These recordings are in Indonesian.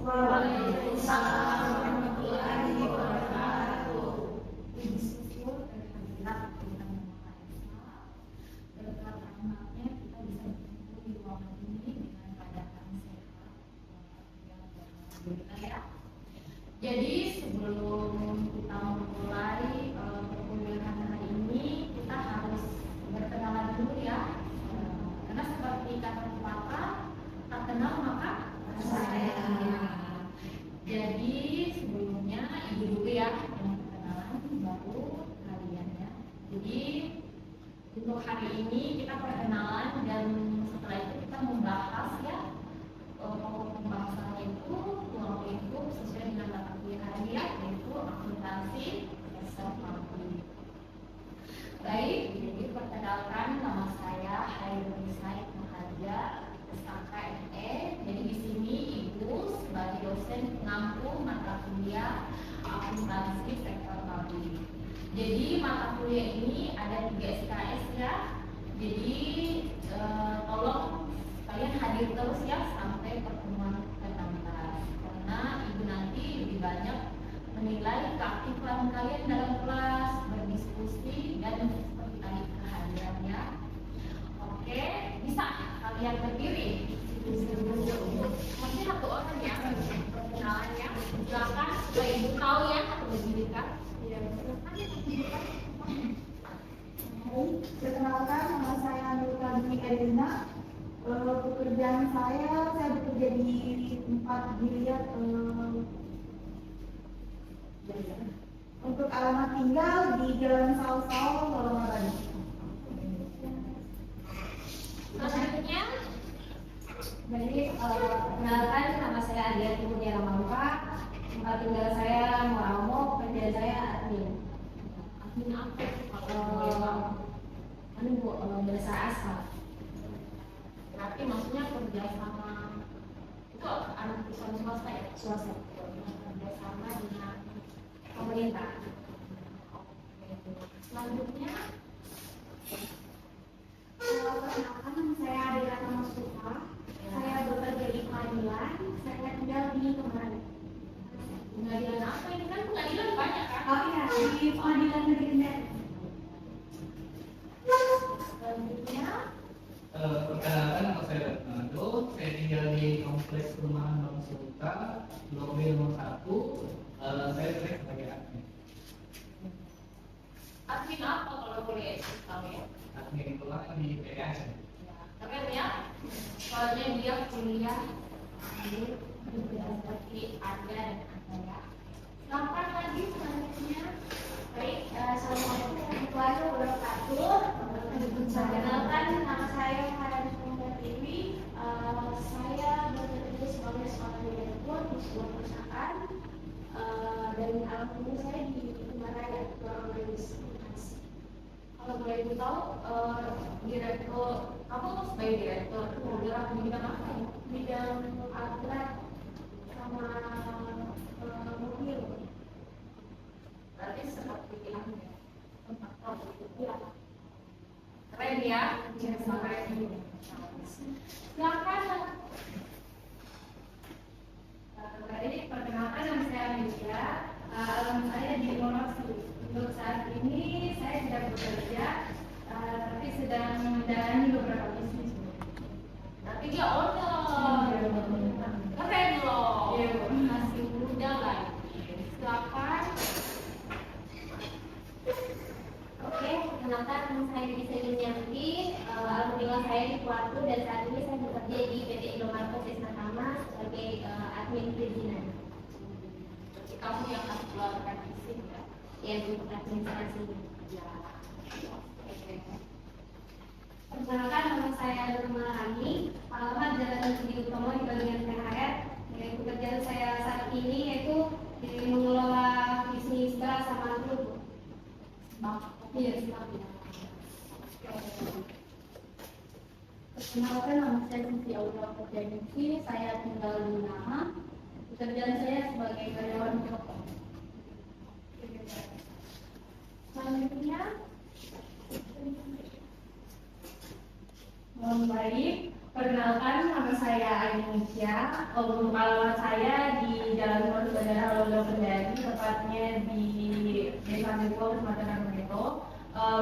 Waalaikumsalam warahmatullahi wabarakatuh. Bersyukur Alhamdulillah kita mengenal berkat rahmatnya kita bisa berkumpul di ruangan ini dengan keadaan sehat. Alhamdulillah ya. Jadi sebelum kita memulai perkuliahan hari ini kita harus berkenalan dulu ya. Karena seperti kata pepatah, tak kenal maka sayang. Jadi sebelumnya ibu dulu ya yang perkenalan, baru kalian ya. Jadi untuk hari ini kita perkenalan dan setelah itu kita membahas ya pokok pembahasannya itu ruang lingkup sesuai dengan mata kuliah kalian yaitu akuntansi dasar publik. Baik, jadi perkenalkan nama saya Hairunisa Muhaja SKK ME. Jadi di sini ibu sebagai dosen pengampu mata kuliah akuntansi sektor publik. Jadi mata kuliah ini ada 3 SKS ya. Jadi tolong kalian hadir terus ya sampai pertemuan ke-16 karena ibu nanti lebih banyak menilai keaktifan kalian dalam kelas, berdiskusi dan seperti tadi kehadirannya. Oke, bisa kalian berdiri. Masih 1 orang ya perkenalannya. Silakan supaya ibu tahu ya atau berdiri kan? Iya, Perkenalkan, nama saya Nurka Dwi Erina. Pekerjaan saya bekerja di tempat dilihat untuk alamat tinggal di Jalan Saus-Saus, Kolomabadi. Selanjutnya, Jadi, perkenalkan nama saya Adia Mutiara Mangka. Tempat tinggal saya Muamo, pekerjaan saya admin. admin apa? Berasa asal. Berarti maksudnya kerja sama itu anak perusahaan swasta ya? Swasta. Kerja sama dengan Pemerintah. selanjutnya Perkenalkan, nama saya Adira Tamasuka. Saya bekerja di pengadilan. Saya tinggal di Kemarin. pengadilan apa ini kan pengadilan banyak kan? Oh iya, di pengadilan negeri Kendari. Selanjutnya Perkenalkan, nama saya Fernando. Saya tinggal di kompleks perumahan Bang Sulta, Blok B nomor 1. Saya bekerja sebagai admin. admin apa kalau boleh tahu ya? Admin kelas di PKS. Keren ya, soalnya dia kuliah di seperti ada dan ada ya. Silakan lagi selanjutnya. Baik, assalamualaikum warahmatullahi wabarakatuh. Perkenalkan, nama saya Farhan Dewi. Saya bekerja sebagai seorang direktur di sebuah perusahaan dan alhamdulillah saya di Himalaya Ruang Medis. Kalau boleh ibu tahu, direktur, kamu sebagai direktur bergerak di bidang apa ya? Bidang alat sama mobil. Berarti seperti yang ya. Keren ya, keren. Silakan. Jadi perkenalkan nama saya Amelia. Alamat saya di Monosri. Untuk saat ini saya sedang bekerja, tapi sedang menjalani beberapa bisnis. Tapi dia owner. Keren loh. Iya. Masih muda lagi. Silakan. Oke, perkenalkan nama saya Lisa Yunianti. Alhamdulillah saya di Kuartu dan saat ini saya bekerja di PT Indomaret Esnatama sebagai admin perizinan. Berarti kamu yang akan keluarkan izin ya. Ya, untuk administrasi. Ya. Oke. Perkenalkan nama saya Nurma Rani. Alamat Jalan Budi Utomo di bagian THR. Pekerjaan saya saat ini yaitu mengelola bisnis beras sama telur. Iya, silakan. Perkenalkan, nama saya Siti Aura Purjanisi. Saya tinggal di Nama. Pekerjaan saya sebagai karyawan pokok. Selanjutnya, Baik, Perkenalkan, nama saya Ainisha. Untuk alamat saya di Jalan Pondok Bandara Londo Kendari, tepatnya di Desa Jepol, Kecamatan Beto.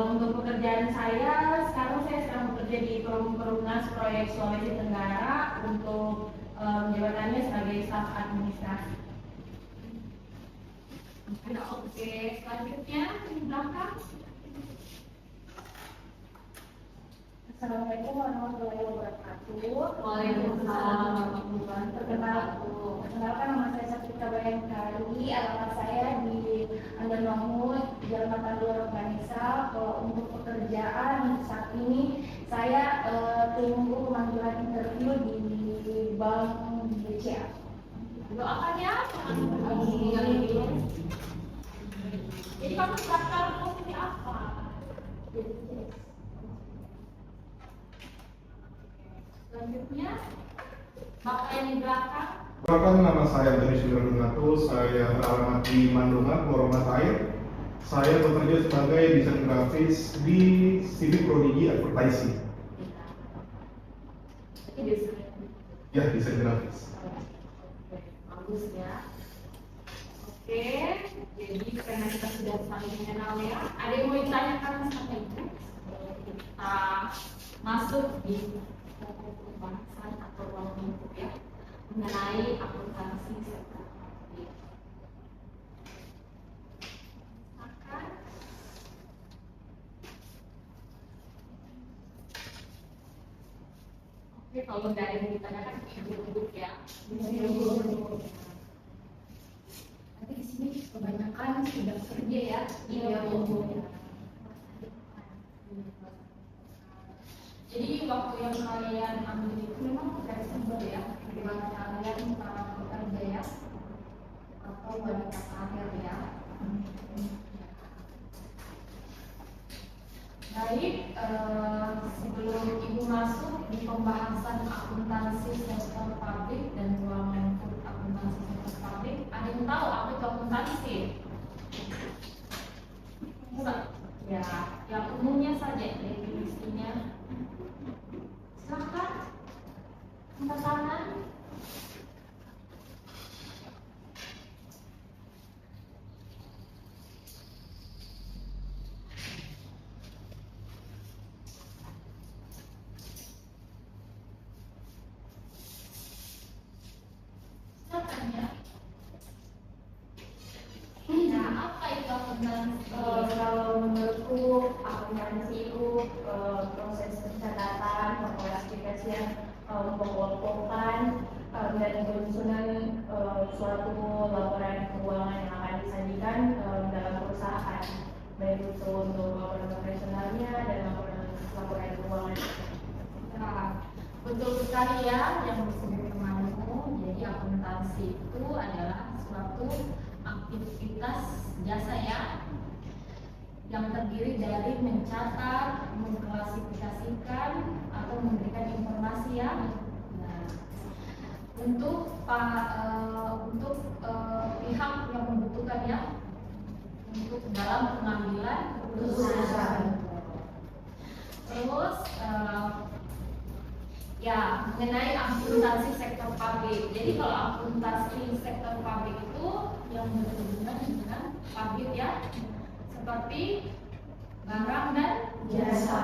Untuk pekerjaan saya, sekarang saya sedang bekerja di Perumnas Proyek Sulawesi Tenggara untuk jabatannya sebagai staf administrasi. Oke, selanjutnya di belakang. Assalamualaikum warahmatullahi wabarakatuh. Waalaikumsalam warahmatullahi wabarakatuh. Perkenalkan, nama saya Satrika Bayangkari. Alamat saya di Anggar Mahmud, Jalan Matandura, Ganesa. Untuk pekerjaan saat ini saya tunggu pemanggilan interview di Bank BCA. Doakan ya. Jadi kamu daftar posisi apa? Selanjutnya, Bapak yang di belakang. Perkenalkan, nama saya Antoni Sudardonato, saya beralamat di Mandungan, Muhammad Air. Saya bekerja sebagai desain grafis di Civic Prodigy Advertising. Ya, desain grafis. Bagus ya. Oke, jadi karena kita sudah saling mengenal ya, ada yang mau ditanyakan sama Ibu? Kita masuk di pembahasan atau ruang lingkup ya, mengenai akuntansi sektor publik. Silakan. Oke, kalau nggak ada yang ditanyakan, Ibu duduk ya. Nanti di sini kebanyakan sudah kerja ya. Iya, Bu. Jadi waktu yang kalian ambil itu memang fleksibel ya, bagaimana kalian bekerja ya, atau wanita karir ya. Baik, sebelum Ibu masuk di pembahasan akuntansi sektor publik dan ruang lingkup akuntansi sektor publik, ada yang tahu apa itu akuntansi? Ya, yang umumnya saja definisinya. Silakan, angkat tangan. Silakan ya. Nah, apa itu akuntansi? Kalau menurutku akuntansi itu proses pencatatan, pengklasifikasian, pengelompokan dan penyusunan suatu laporan keuangan yang akan disajikan dalam perusahaan, baik itu untuk laporan operasionalnya dan laporan keuangan. Nah, betul sekali ya yang disebut temanmu. Jadi akuntansi itu adalah suatu aktivitas jasa ya, yang terdiri dari mencatat, mengklasifikasikan atau memberikan informasi ya. Nah, untuk pihak yang membutuhkan ya, untuk dalam pengambilan keputusan. Terus ya, mengenai akuntansi sektor publik. Jadi kalau akuntansi sektor publik itu yang berhubungan dengan publik ya, seperti barang dan jasa.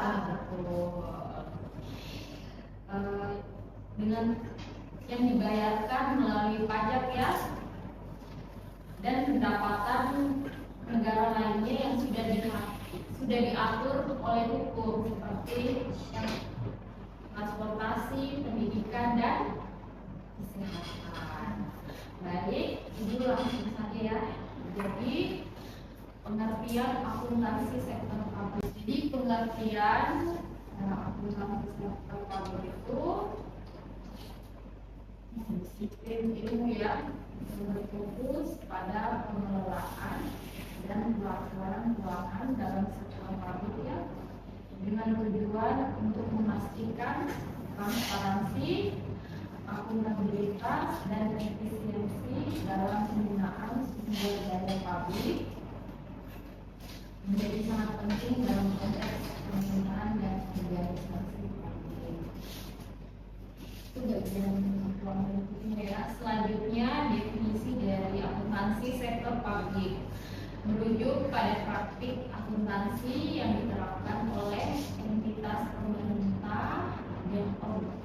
Dengan yang dibayarkan melalui pajak ya, dan pendapatan negara lainnya yang sudah diatur oleh hukum, seperti yang transportasi, pendidikan, dan kesehatan. Baik, Ibu langsung saja ya. Jadi pengertian akuntansi sektor publik. Jadi pengertian akuntansi sektor publik itu disiplin ilmu ya, yang berfokus pada pengelolaan dan pelaksanaan keuangan dalam sektor publik ya, dengan tujuan untuk memastikan transparansi, akuntabilitas, dan efisiensi dalam penggunaan sumber daya publik, menjadi sangat penting dalam konteks penggunaan dan organisasi publik. bagian ya. Selanjutnya definisi dari akuntansi sektor publik merujuk pada praktik akuntansi yang diterapkan oleh entitas pemerintah dan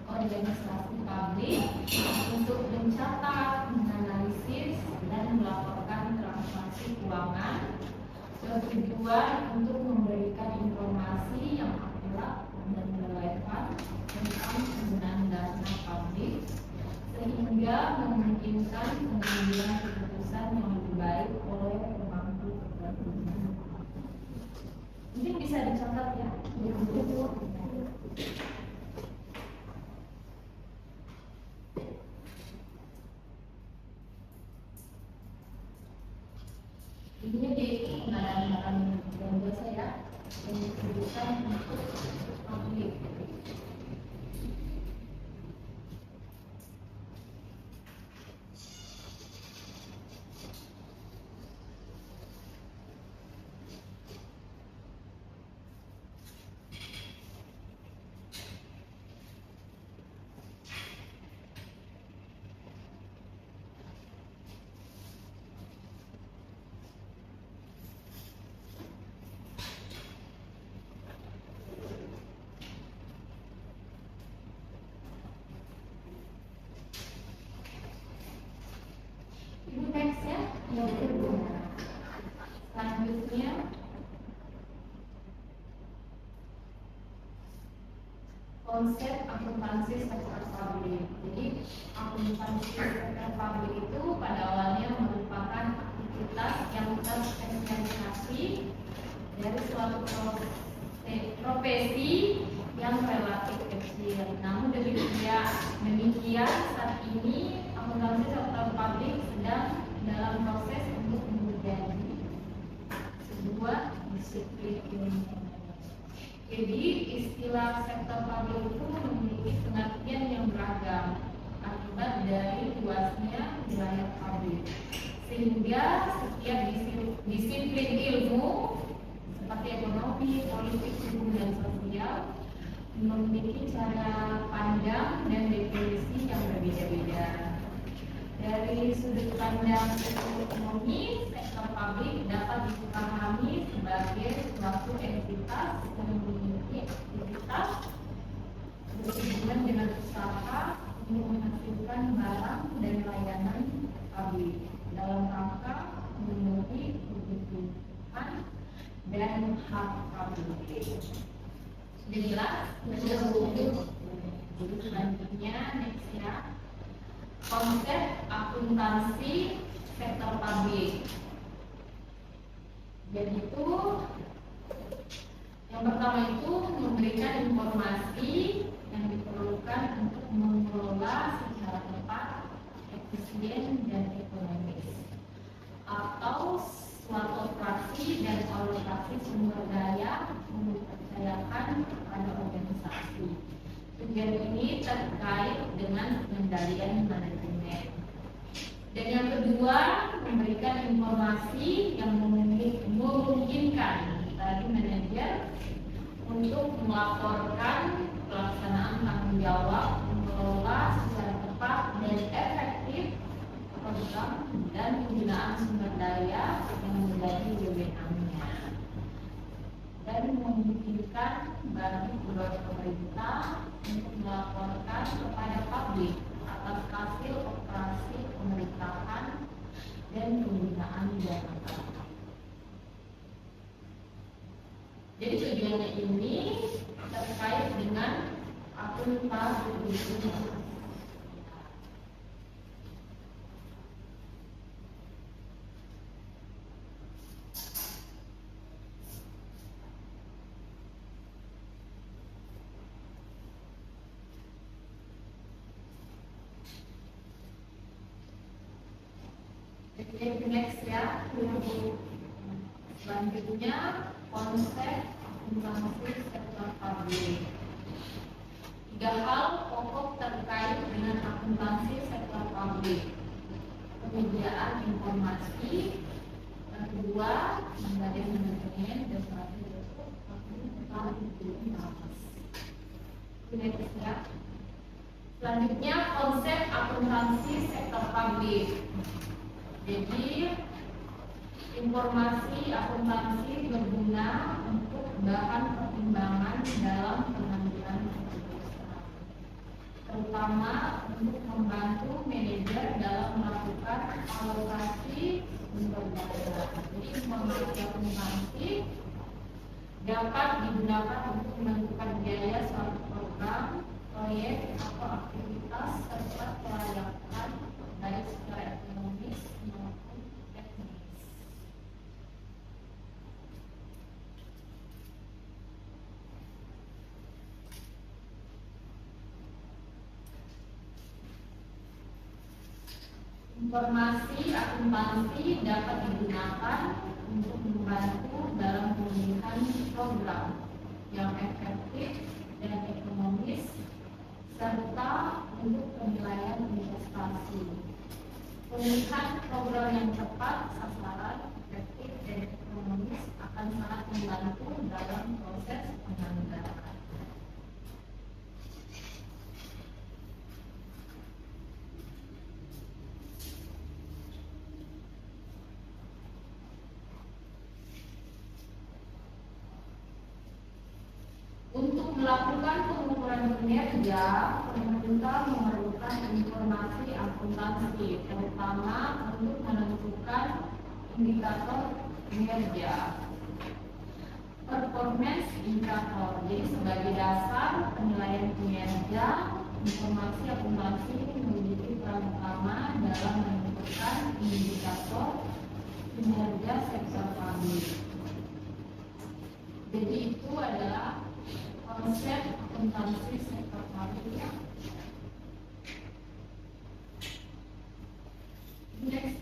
organisasi publik untuk mencatat, menganalisis, dan melaporkan transaksi keuangan bertujuan untuk memberikan informasi yang akurat dan relevan tentang penggunaan dana publik sehingga memungkinkan pengambilan keputusan yang lebih baik oleh pemangku kepentingan. Mungkin bisa dicatat ya. Ini di pengadaan barang dan jasa ya, yang disebutkan untuk publik. Ini next ya, yang kedua. Selanjutnya konsep akuntansi sektor publik. Jadi akuntansi sektor publik itu pada awalnya merupakan aktivitas yang terspesialisasi dari suatu profesi yang relatif kecil. Namun demikian saat ini akuntansi sektor publik sedang dalam proses untuk menjadi sebuah disiplin ilmu. Jadi istilah sektor publik itu memiliki pengertian yang beragam akibat dari luasnya wilayah publik, sehingga setiap disiplin ilmu seperti ekonomi, politik, hukum, dan sosial memiliki cara pandang dan definisi yang berbeda-beda. Dari sudut pandang ekonomi, sektor publik dapat dipahami sebagai suatu entitas yang memiliki aktivitas berhubungan dengan usaha untuk menghasilkan barang dan layanan publik dalam rangka memenuhi kebutuhan dan hak publik. Sudah jelas? Selanjutnya, next ya. Konsep akuntansi sektor publik. Jadi itu yang pertama itu memberikan informasi yang diperlukan untuk mengelola secara tepat, efisien, dan ekonomis, atau suatu operasi dan alokasi sumber daya yang dipercayakan kepada organisasi. Tujuan ini terkait dengan pengendalian manajemen. Dan yang kedua, memberikan informasi yang memungkinkan bagi manajer untuk melaporkan pelaksanaan tanggung jawab mengelola secara tepat dan efektif program dan penggunaan sumber daya yang menjadi wewenangnya, dan memungkinkan bagi kedua pemerintah untuk melaporkan kepada publik atas hasil operasi pemerintahan dan penggunaan dana. Jadi tujuannya ini terkait dengan akuntansi. Jadi next ya. Selanjutnya konsep akuntansi sektor publik. 3 hal pokok terkait dengan akuntansi sektor publik: penyediaan informasi, yang kedua pengembalian manajemen, dan terakhir next ya. Selanjutnya konsep akuntansi sektor publik. Jadi informasi akuntansi berguna untuk bahan pertimbangan dalam pengambilan keputusan, terutama untuk membantu manajer dalam melakukan alokasi sumber daya. Jadi informasi akuntansi dapat digunakan untuk menentukan biaya suatu program, proyek atau aktivitas serta kelayakan baik secara ekonomis maupun teknis. Informasi akuntansi dapat digunakan untuk membantu dalam pemilihan program yang efektif dan ekonomis serta untuk penilaian investasi. Pemilihan program yang tepat sasaran, efektif dan ekonomis akan sangat membantu dalam proses penganggaran. Untuk melakukan pengukuran kinerja, pemerintah memerlukan informasi akuntansi, terutama untuk menentukan indikator kinerja. Performance indikator, jadi sebagai dasar penilaian kinerja, informasi akuntansi memiliki peran utama dalam menentukan indikator kinerja sektor publik. Jadi itu adalah konsep akuntansi sektor publik. Next.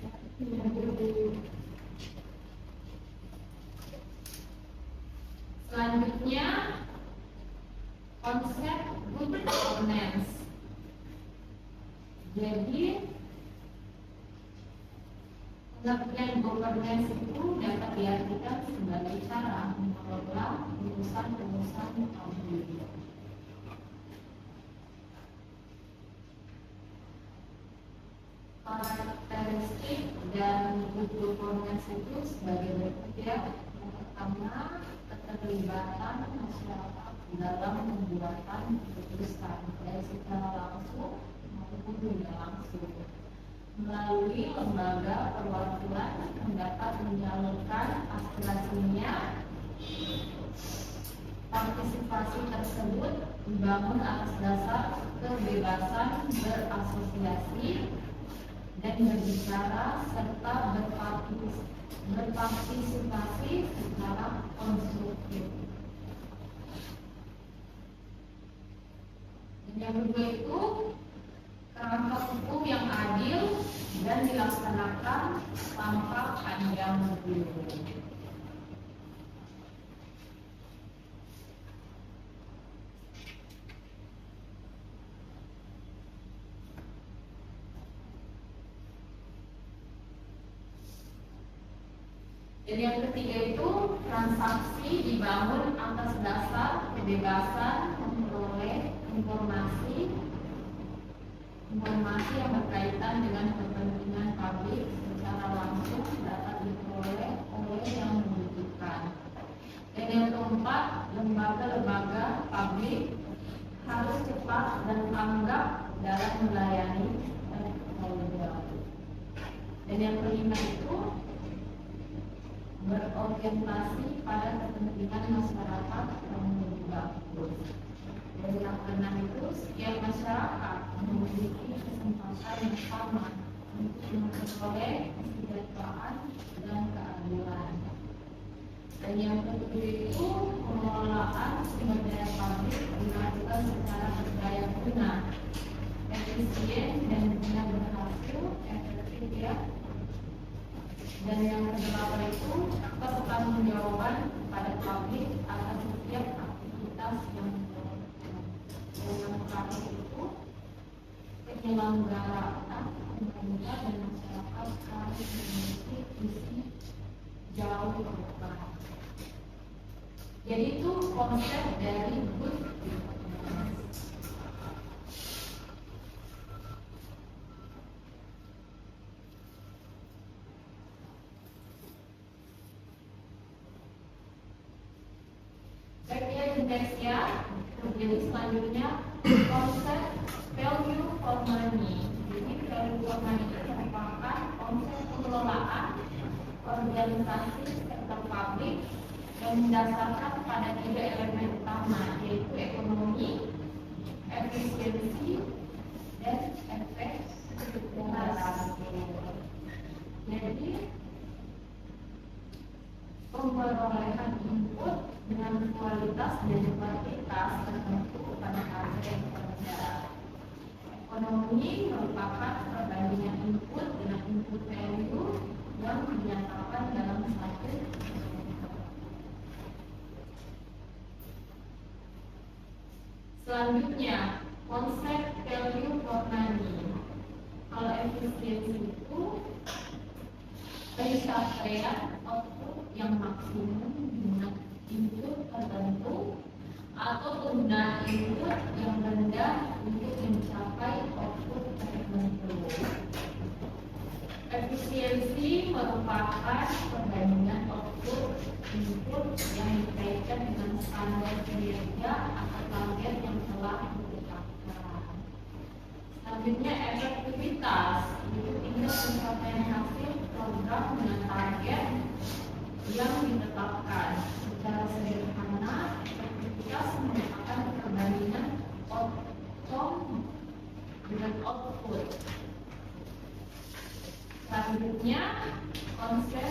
Selanjutnya konsep good governance. Jadi pengertian governance itu dapat diartikan sebagai cara mengelola urusan-urusan publik. Karakteristik dan good governance itu sebagai berikut ya. Yang pertama, keterlibatan masyarakat dalam pembuatan keputusan baik secara langsung maupun tidak langsung. Melalui lembaga perwakilan dapat menyalurkan aspirasinya. Partisipasi tersebut dibangun atas dasar kebebasan berasosiasi dan berbicara serta berpartisipasi secara konstruktif. Dan yang kedua itu kerangka hukum yang adil dan dilaksanakan tanpa pandang bulu. Dan yang ketiga itu transaksi dibangun atas dasar kebebasan memperoleh informasi yang berkaitan dengan kepentingan publik secara langsung dapat diperoleh oleh yang membutuhkan. Dan yang keempat, lembaga-lembaga publik harus cepat dan tanggap dalam melayani stakeholder. Dan yang kelima itu berorientasi pada kepentingan masyarakat yang lebih bagus. Dan yang keenam itu setiap masyarakat memiliki kesempatan yang sama untuk memperoleh kesejahteraan dan keadilan. Dan yang ketujuh itu pengelolaan sumber daya publik dilakukan secara berdaya guna, efisien dan guna berhasil, efektif ya. Dan yang kedelapan itu pertanggungjawaban kepada publik atas setiap aktivitas yang dilakukan. Dan yang terakhir itu penyelenggaraan pemerintah dan masyarakat harus memiliki visi jauh ke depan. Jadi itu konsep dari good governance. Baik ya, next ya. Jadi selanjutnya konsep value for money. Jadi value for money itu merupakan konsep pengelolaan organisasi sektor publik yang mendasarkan pada 3 elemen utama, yaitu ekonomi, efisiensi, dan efektivitas. Jadi pemerolehan input dengan kualitas dan kuantitas tertentu pada target kerja. Ekonomi merupakan perbandingan input dengan input value yang dinyatakan dalam satu. Selanjutnya, konsep value for money. Kalau efisiensi itu pencapaian output yang maksimum dengan input tertentu atau penggunaan input yang rendah untuk mencapai output tertentu. Efisiensi merupakan perbandingan output input yang dikaitkan dengan standar kinerja atau target yang telah ditetapkan. Selanjutnya, efektivitas itu tingkat pencapaian hasil program dengan target yang ditetapkan. Secara sederhana, efektivitas merupakan perbandingan outcome dengan output. Selanjutnya, konsep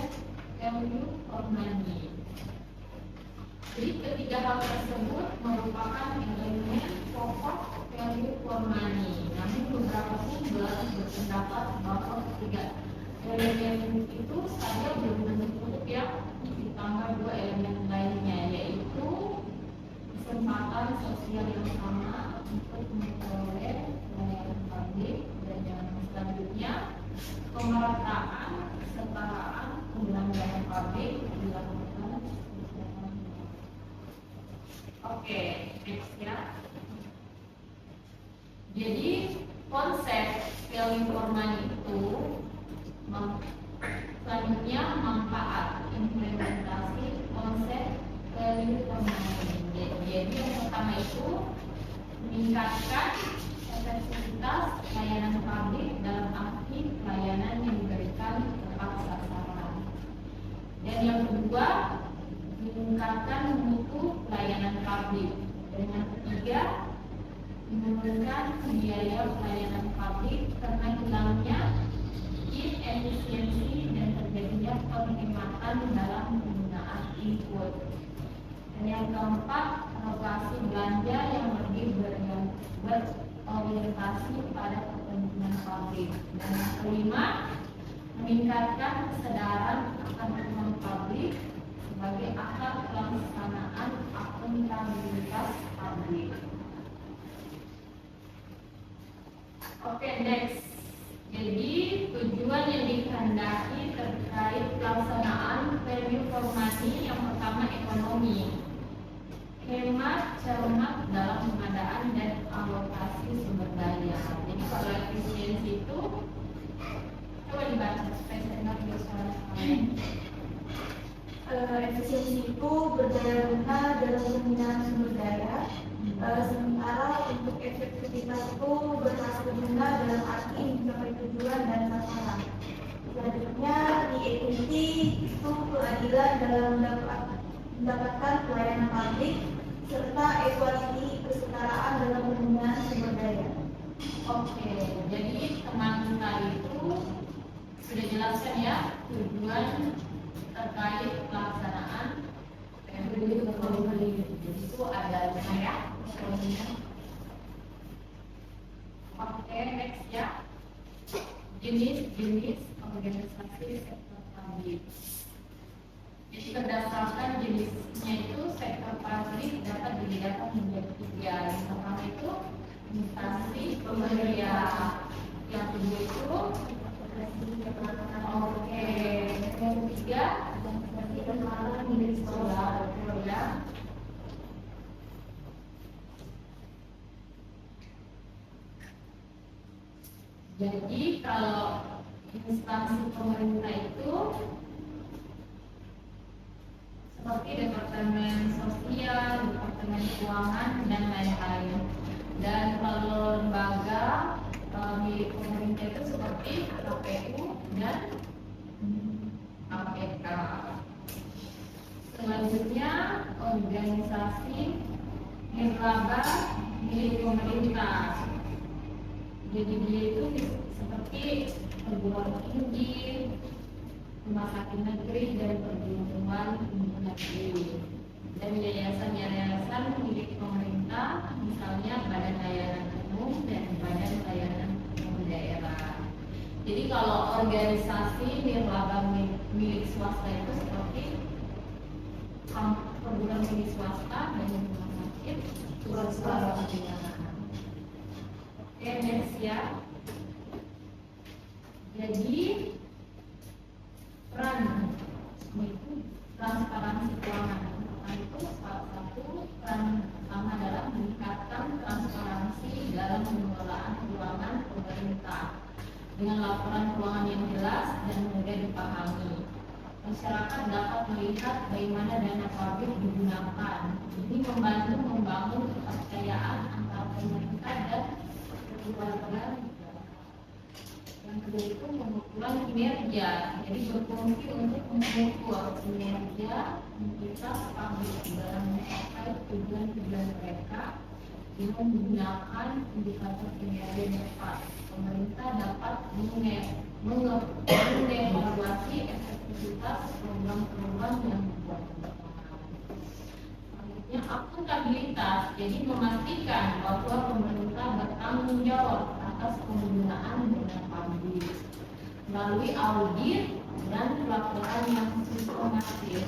value for money. Jadi ketiga hal tersebut merupakan elemen pokok value for money. Namun beberapa sumber berpendapat bahwa ketiga elemen itu saja belum tentu cukup ya, ditambah 2 elemen lainnya, yaitu kesempatan sosial yang sama untuk memperoleh pelayanan publik, dan yang selanjutnya pemerataan kesetaraan penggunaan publik dilakukan. Oke, next ya. Jadi konsep value for money itu selanjutnya manfaat implementasi konsep value for money. Jadi yang pertama itu meningkatkan efektivitas layanan publik dalam arti pelayanan yang diberikan tepat sasaran. Dan yang kedua, meningkatkan mutu pelayanan publik. Dan yang ketiga, menurunkan biaya pelayanan publik karena hilangnya inefisiensi dan terjadinya penghematan dalam penggunaan input. Dan yang keempat, alokasi belanja yang lebih berorientasi pada kepentingan publik. Dan yang kelima, meningkatkan kesadaran akan uang publik sebagai akar pelaksanaan akuntabilitas publik. Oke, next. Jadi tujuan yang dikehendaki terkait pelaksanaan value for money yang pertama ekonomi. Hemat cermat dalam pengadaan dan alokasi sumber daya. Jadi kalau efisiensi itu coba dibaca supaya saya nggak biasa. Efisiensi itu berdaya guna dalam penggunaan sumber daya, sementara untuk efektivitas itu berhasil guna dalam arti mencapai tujuan dan sasaran. Selanjutnya, di equity itu keadilan dalam mendapatkan pelayanan publik, serta equality kesetaraan dalam penggunaan sumber daya. Oke, jadi teman tadi itu sudah jelaskan ya tujuan terkait pelaksanaan itu ada 5 ya. Oke, next ya. Jenis-jenis organisasi sektor publik. Jadi berdasarkan jenisnya itu sektor publik dapat dibedakan menjadi 3. Yang pertama itu instansi pemerintah, yang kedua itu oke, yang ketiga milik sekolah ya. Jadi kalau instansi pemerintah itu seperti Departemen Sosial, Departemen Keuangan, dan lain-lain. Dan kalau lembaga milik pemerintah itu seperti KPU dan KPK. Selanjutnya organisasi nirlaba milik pemerintah. Jadi dia itu seperti perguruan tinggi, rumah sakit negeri, dan perguruan tinggi negeri. Dan yayasan-yayasan milik pemerintah, misalnya Badan Layanan Umum dan Badan Layanan Umum Daerah. Jadi kalau organisasi nirlaba milik swasta itu seperti perguruan tinggi swasta dan rumah sakit swasta. Oke, next ya. Jadi peran itu transparansi keuangan. Itu salah satu peran utama dalam meningkatkan transparansi dalam pengelolaan keuangan pemerintah dengan laporan keuangan yang jelas dan mudah dipahami. Masyarakat dapat melihat bagaimana dana publik digunakan. Ini membantu membangun kepercayaan antara pemerintah dan keluarga. Yang kedua itu pengukuran kinerja, jadi berfungsi untuk mengukur kinerja entitas publik dalam mencapai tujuan-tujuan mereka dengan menggunakan indikator kinerja yang tepat. Pemerintah dapat mengevaluasi efektivitas program-program yang dibuat. Selanjutnya akuntabilitas, jadi memastikan bahwa pemerintah bertanggung jawab atas penggunaan dana publik melalui audit dan laporan yang sistematis.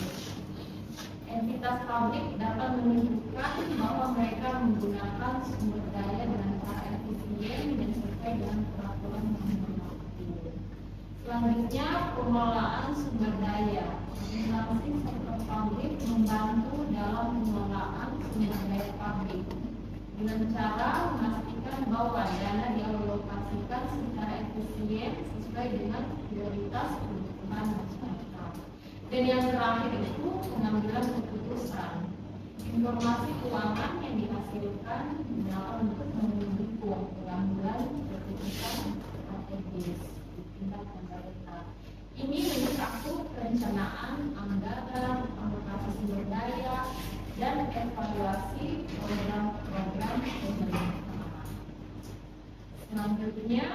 Entitas publik dapat menunjukkan bahwa mereka menggunakan sumber daya dengan cara efisien dan sesuai dengan peraturan yang berlaku. Selanjutnya, pengelolaan sumber daya. Instansi sektor publik membantu dalam pengelolaan sumber daya publik dengan cara memastikan bahwa dana dialokasikan secara efisien sesuai dengan prioritas kebutuhan masyarakat. Dan yang terakhir itu pengambilan keputusan. Informasi keuangan yang dihasilkan dapat untuk mendukung pengambilan keputusan strategis di tingkat pemerintah. Ini mencakup perencanaan anggaran, alokasi sumber daya, dan evaluasi program-program pemerintah. Selanjutnya,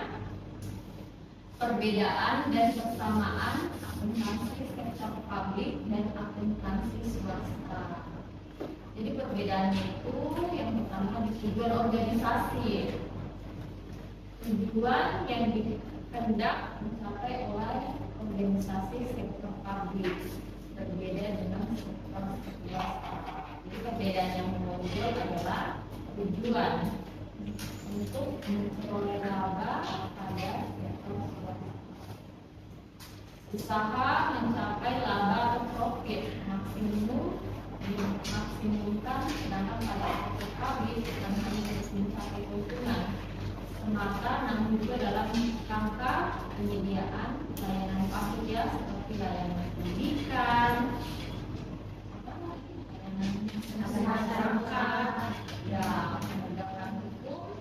perbedaan dan persamaan akuntansi sektor publik dan akuntansi swasta. Jadi perbedaannya itu yang pertama di tujuan organisasi, tujuan yang dihendak dicapai oleh organisasi sektor publik berbeda dengan sektor swasta. Jadi perbedaan yang menonjol adalah tujuan untuk memperoleh laba pada sektor swasta. Usaha mencapai laba atau profit maksimum dimaksimumkan, sedangkan pada sektor publik bukan hanya mencapai keuntungan semata, namun juga dalam rangka penyediaan layanan publik ya, seperti layanan pendidikan, masyarakat, ya, penegakan hukum,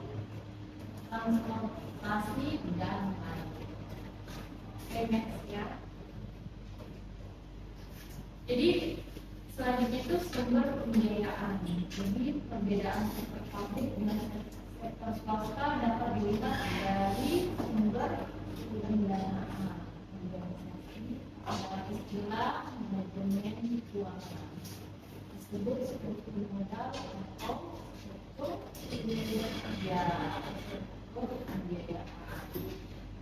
transportasi, dan lain. Oke, next ya. Jadi selanjutnya itu sumber pembiayaan. Jadi perbedaan sektor publik dengan sektor swasta dapat dilihat dari sumber pendanaan organisasi atau istilah manajemen keuangan disebut struktur modal atau struktur kerja atau pembiayaan.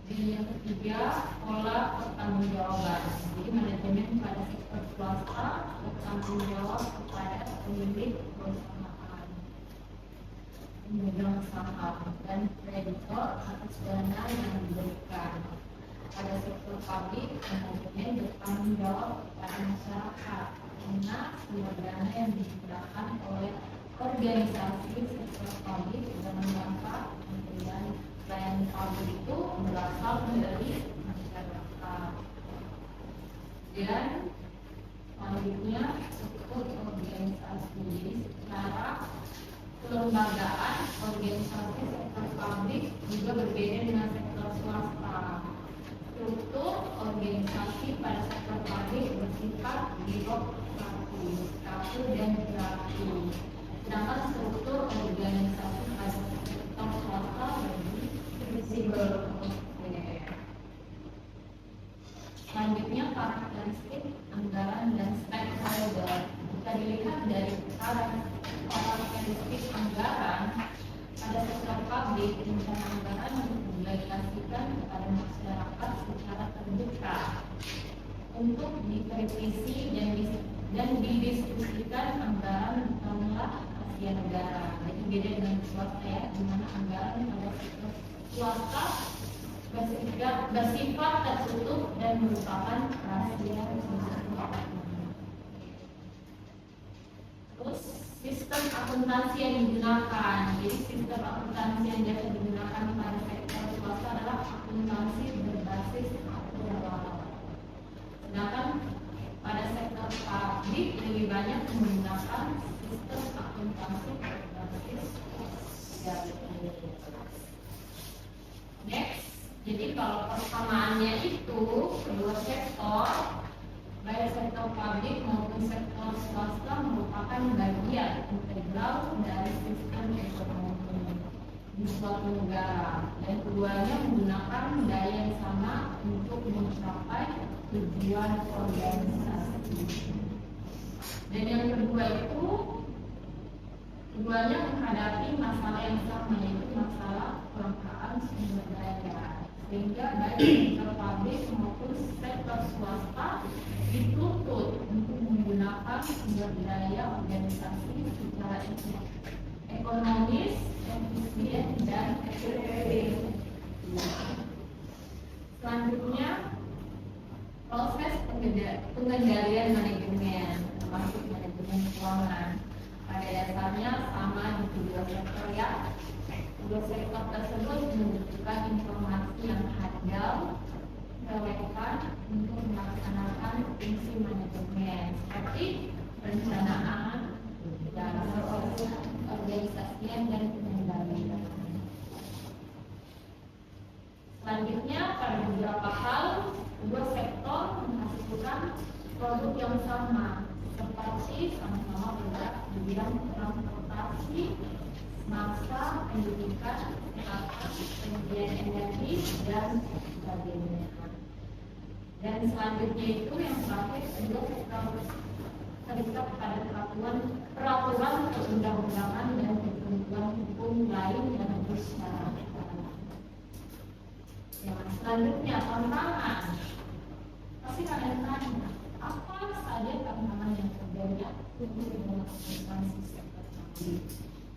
Dan yang ketiga, pola pertanggungjawaban. Jadi manajemen pada sektor swasta bertanggung jawab kepada pemilik perusahaan, pemegang saham, dan kreditor atas dana yang diberikan. Pada sektor publik, manajemen bertanggung jawab kepada masyarakat karena sumber dana yang digunakan oleh organisasi sektor publik dalam rangka pemberian layanan publik itu berasal dari masyarakat. Dan selanjutnya administrasi. Jadi secara kelembagaan organisasi sektor publik juga berbeda dengan sektor swasta. Struktur organisasi pada sektor publik bersifat birokratis, kaku dan hierarki. Sedangkan struktur organisasi pada sektor swasta lebih fleksibel. Selanjutnya karakteristik anggaran dan stakeholder. Jika dilihat dari karakteristik anggaran pada sektor publik, rencana anggaran didelegasikan kepada masyarakat secara terbuka untuk dikritisi dan didiskusikan. Anggaran bukanlah rahasia negara. Jadi beda dengan swasta ya, di mana anggaran pada sektor swasta bersifat tertutup dan merupakan rahasia negara. Terus sistem akuntansi yang digunakan. Jadi sistem akuntansi yang biasa digunakan pada sektor swasta adalah akuntansi berbasis aktual. Sedangkan pada sektor publik lebih banyak menggunakan sistem akuntansi berbasis next. Jadi kalau persamaannya itu kedua sektor, baik sektor publik maupun sektor swasta merupakan bagian integral dari sistem ekonomi di suatu negara, dan keduanya menggunakan daya yang sama untuk mencapai tujuan organisasi. Dan yang kedua itu keduanya menghadapi masalah yang sama, yaitu masalah kelangkaan sumber daya. Sehingga baik sektor publik maupun sektor swasta dituntut untuk menggunakan sumber daya organisasi secara ekonomis, efisien, dan efektif. Selanjutnya, proses pengendalian manajemen, termasuk manajemen keuangan. Pada dasarnya sama di kedua sektor ya. Kedua sektor tersebut membutuhkan informasi yang handal, relevan untuk melaksanakan fungsi manajemen seperti perencanaan, organisasian, dan pengendalian. Selanjutnya, pada beberapa hal, kedua sektor menghasilkan produk yang sama, seperti sama-sama bergerak di bidang transportasi, masa, pendidikan, kesehatan, penyediaan energi, dan sebagainya. Dan selanjutnya itu yang terakhir, kedua sektor terikat pada peraturan perundang-undangan dan ketentuan hukum lain yang bersyarat. Yang selanjutnya, tantangan. Pasti kalian tanya, apa saja tantangan yang terjadi untuk melakukan sektor publik?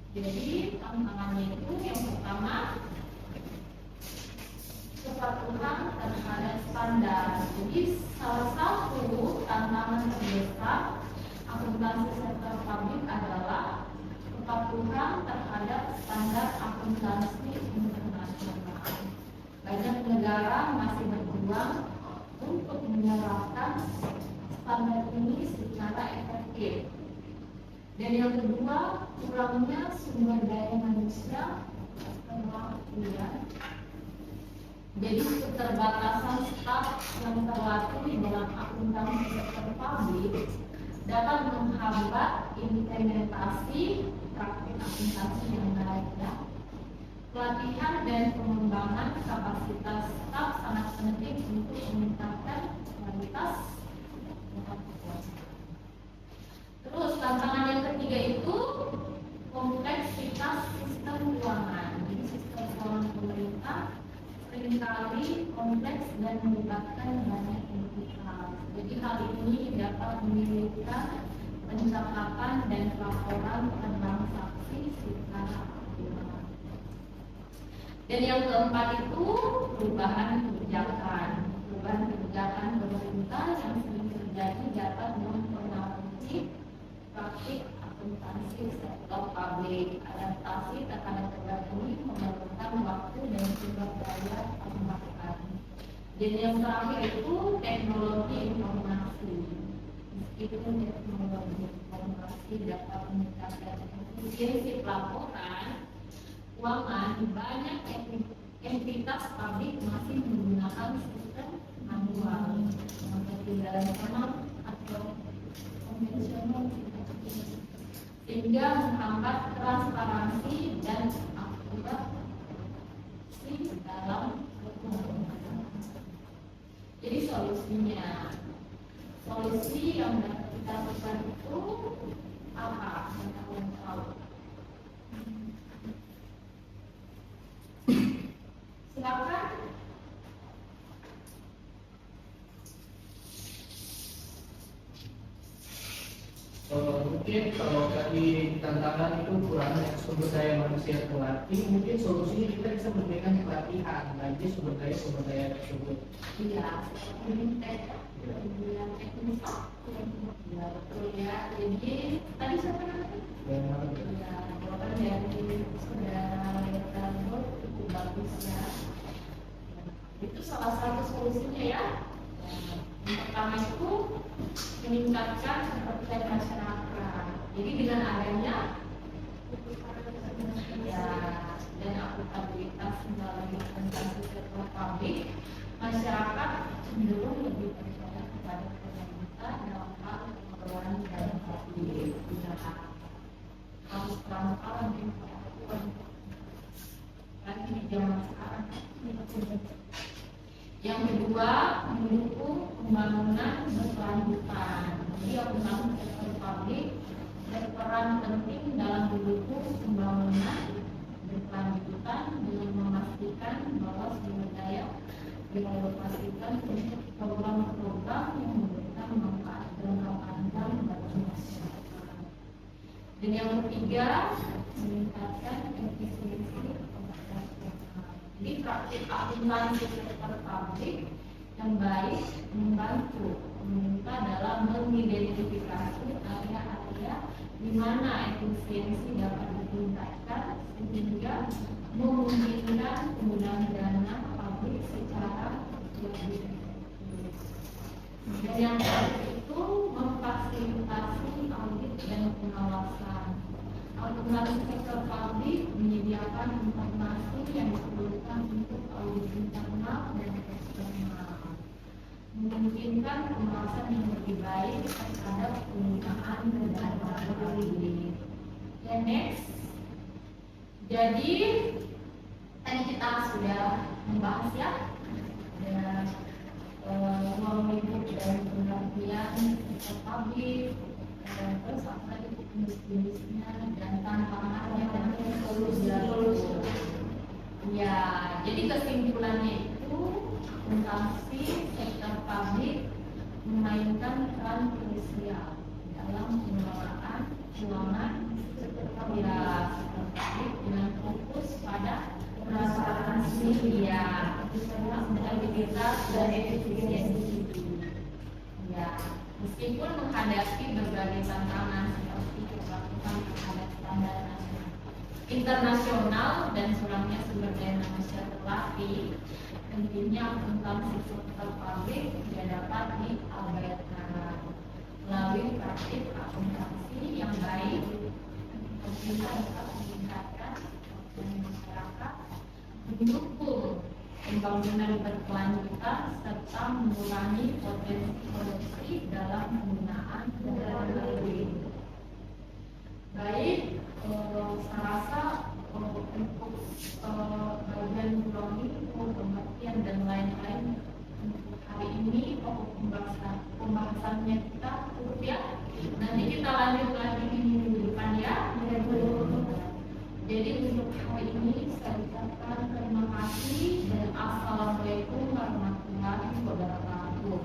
Jadi tantangannya itu yang pertama, kepatuhan terhadap standar. Jadi salah satu tantangan terbesar akuntansi sektor publik adalah kepatuhan terhadap standar akuntansi internasional. Banyak negara masih berjuang untuk menerapkan standar ini secara efektif. Dan yang kedua, kurangnya sumber daya manusia perwakilan. Jadi keterbatasan staf yang terlatih dalam akuntansi sektor publik dapat menghambat implementasi praktik akuntansi yang baik. Pelatihan dan pengembangan kapasitas staf sangat penting untuk meningkatkan kualitas. Terus tantangan yang ketiga itu kompleksitas sistem keuangan. Jadi sistem keuangan pemerintah seringkali kompleks dan melibatkan banyak entitas. Jadi hal ini dapat menyulitkan pencatatan dan laporan transaksi secara akurat. Dan yang keempat itu perubahan kebijakan. Perubahan kebijakan pemerintah yang sering terjadi dapat mempengaruhi praktik akuntansi sektor publik. Adaptasi terhadap perubahan ini memerlukan waktu dan sumber daya tambahan. Dan yang terakhir itu teknologi informasi. Meskipun teknologi informasi informasi dapat meningkatkan efisiensi pelaporan keuangan, banyak entitas publik masih menggunakan sistem manual seperti dalam atau konvensional, sehingga menghambat transparansi dan akurasi dalam pengumpulan. Jadi solusi yang dapat kita lakukan itu apa? Yang kalian tahu? Silakan. Mungkin kalau tadi tantangan itu kurangnya sumber daya manusia terlatih, mungkin solusinya kita bisa memberikan pelatihan bagi sumber daya tersebut. Iya, yang teknis, ya betul ya. Jadi tadi siapa namanya? Ya, jawaban dari saudara Leonardo cukup bagus ya. Itu salah satu solusinya ya. Yang pertama itu meningkatkan kepercayaan masyarakat. Jadi dengan adanya ya dan akuntabilitas melalui instansi sektor publik, masyarakat cenderung lebih percaya kepada pemerintah dalam hal pengelolaan dana publik. Harus transparan lagi di zaman sekarang. Yang kedua, mendukung pembangunan berkelanjutan. Jadi akuntan sektor publik berperan penting dalam mendukung pembangunan berkelanjutan dengan memastikan bahwa sumber daya dialokasikan untuk program-program yang memberikan manfaat jangka panjang bagi masyarakat. Dan yang ketiga, meningkatkan efisiensi. Jadi praktik akuntansi sektor publik yang baik membantu pemerintah dalam mengidentifikasi area-area di mana efisiensi dapat ditingkatkan sehingga memungkinkan penggunaan dana publik secara lebih efektif. Dan yang terakhir itu memfasilitasi audit dan pengawasan. Akuntansi sektor publik menyediakan informasi yang diperlukan untuk audit internal dan eksternal, memungkinkan pengawasan yang lebih baik terhadap penggunaan dana publik. Dan next, jadi tadi kita sudah membahas ya, ada ruang lingkup dan pengertian sektor publik, terus apa itu jenis-jenisnya dan tantangannya dan solusi. Ya, jadi kesimpulannya itu akuntansi sektor publik memainkan peran krusial dalam pengelolaan keuangan ya sektor publik dengan fokus pada transparansi ya, akuntabilitas dan efisiensi. Ya, meskipun menghadapi berbagai tantangan seperti kepatuhan terhadap standar internasional dan kurangnya sumber daya manusia terlatih, tentunya akuntansi sektor publik tidak dapat diabaikan. Melalui praktik akuntansi yang baik, kita dapat meningkatkan masyarakat, mendukung pembangunan berkelanjutan serta mengurangi potensi korupsi dalam penggunaan dana publik. Baik, saya rasa untuk bagian kronik, pengertian dan lain-lain untuk hari ini pokok pembahasannya kita cukup ya. Nanti kita lanjut lagi di minggu depan ya. Jadi untuk hari ini saya ucapkan terima kasih dan assalamualaikum warahmatullahi wabarakatuh.